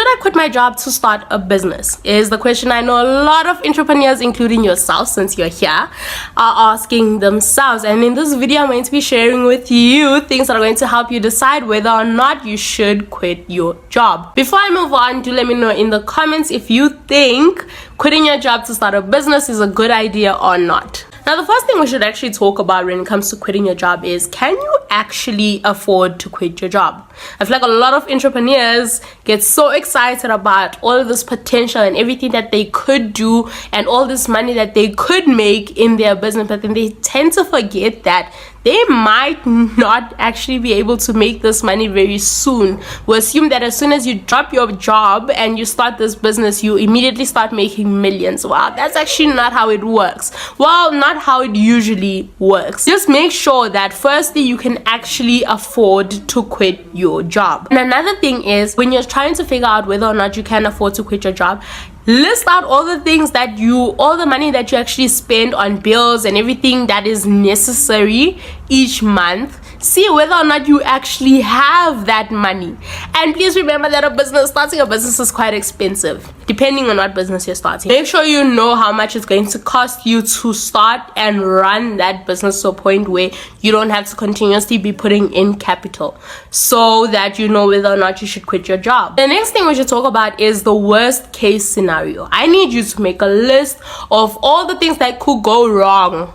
I quit my job to start a business? Is the question I know a lot of entrepreneurs, including yourself, since you're here, are asking themselves. And in this video, I'm going to be sharing with you things that are going to help you decide whether or not you should quit your job. Before I move on, do let me know in the comments if you think quitting your job to start a business is a good idea or not. Now, the first thing we should actually talk about when it comes to quitting your job is, can you actually afford to quit your job? I feel like a lot of entrepreneurs get so excited about all of this potential and everything that they could do and all this money that they could make in their business, but then they tend to forget that they might not actually be able to make this money very soon. We assume that as soon as you drop your job and you start this business, you immediately start making millions. Wow, that's actually not how it works. Well, not how it usually works. Just make sure that firstly, you can actually afford to quit your job. And another thing is, when you're trying to figure out whether or not you can afford to quit your job, list out all the things that all the money that you actually spend on bills and everything that is necessary each month. See whether or not you actually have that money. And please remember that starting a business is quite expensive, depending on what business you're starting. Make sure you know how much it's going to cost you to start and run that business to a point where you don't have to continuously be putting in capital, so that you know whether or not you should quit your job. The next thing we should talk about is the worst case scenario. I need you to make a list of all the things that could go wrong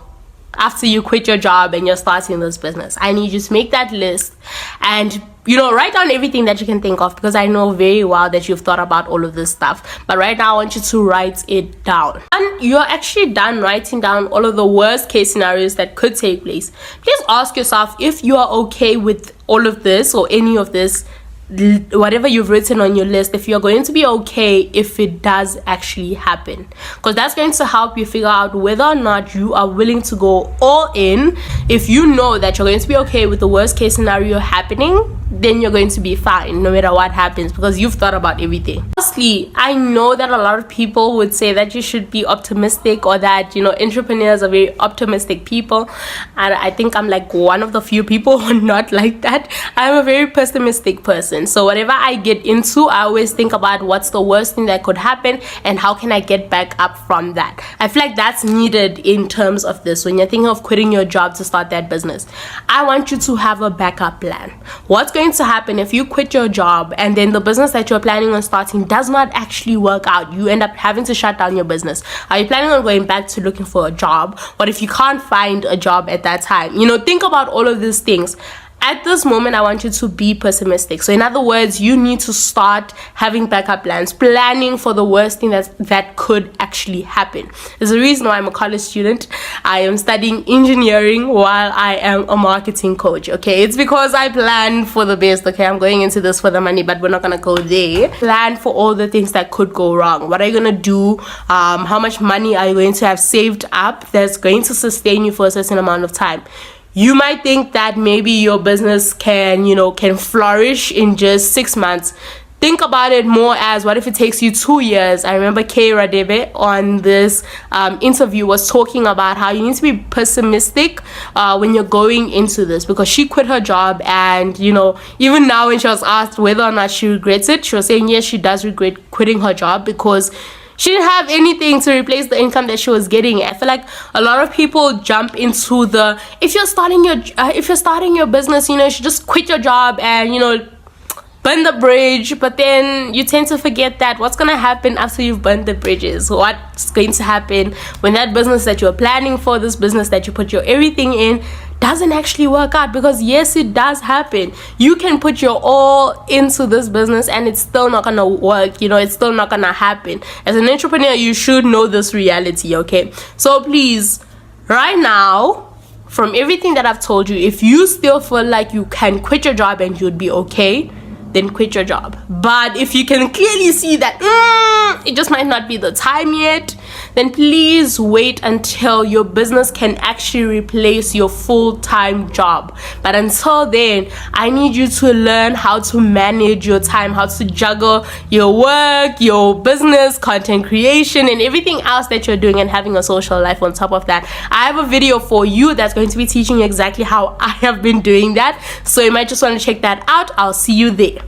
after you quit your job and you're starting this business. I need you to make that list and write down everything that you can think of, because I know very well that you've thought about all of this stuff. But right now, I want you to write it down. And you're actually done writing down all of the worst case scenarios that could take place. Please ask yourself if you are okay with all of this or any of this, whatever you've written on your list, if you're going to be okay if it does actually happen, because that's going to help you figure out whether or not you are willing to go all in. If you know that you're going to be okay with the worst case scenario happening, then you're going to be fine no matter what happens, because you've thought about everything. Lastly, I know that a lot of people would say that you should be optimistic, or that entrepreneurs are very optimistic people, and I think I'm like one of the few people who are not like that. I'm a very pessimistic person. So whatever I get into, I always think about what's the worst thing that could happen and how can I get back up from that. I feel like that's needed in terms of this. When you're thinking of quitting your job to start that business, I want you to have a backup plan. What's going to happen if you quit your job and then the business that you're planning on starting does not actually work out? You end up having to shut down your business. Are you planning on going back to looking for a job? What if you can't find a job at that time? Think about all of these things. At this moment, I want you to be pessimistic. So in other words, you need to start having backup plans, planning for the worst thing that could actually happen. There's a reason why I'm a college student. I am studying engineering while I am a marketing coach, okay? It's because I plan for the best, okay? I'm going into this for the money, but we're not gonna go there. Plan for all the things that could go wrong. What are you gonna do? How much money are you going to have saved up that's going to sustain you for a certain amount of time? You might think that maybe your business can flourish in just 6 months. Think about it more as, what if it takes you 2 years? I remember Kay Radebe on this interview was talking about how you need to be pessimistic when you're going into this, because she quit her job, and even now when she was asked whether or not she regrets it, she was saying yes, she does regret quitting her job, because she didn't have anything to replace the income that she was getting. I feel like a lot of people jump into the, if you're starting your business, you should just quit your job and burn the bridge. But then you tend to forget that what's gonna happen after you've burned the bridges. What's going to happen when that business that you're planning for, this business that you put your everything in, doesn't actually work out? Because yes, it does happen. You can put your all into this business and it's still not gonna work. It's still not gonna happen. As an entrepreneur, you should know this reality, okay? So please, right now, from everything that I've told you, if you still feel like you can quit your job and you'd be okay, then quit your job. But if you can clearly see that it just might not be the time yet, then please wait until your business can actually replace your full-time job. But until then, I need you to learn how to manage your time, how to juggle your work, your business, content creation, and everything else that you're doing, and having a social life on top of that. I have a video for you that's going to be teaching you exactly how I have been doing that. So you might just want to check that out. I'll see you there.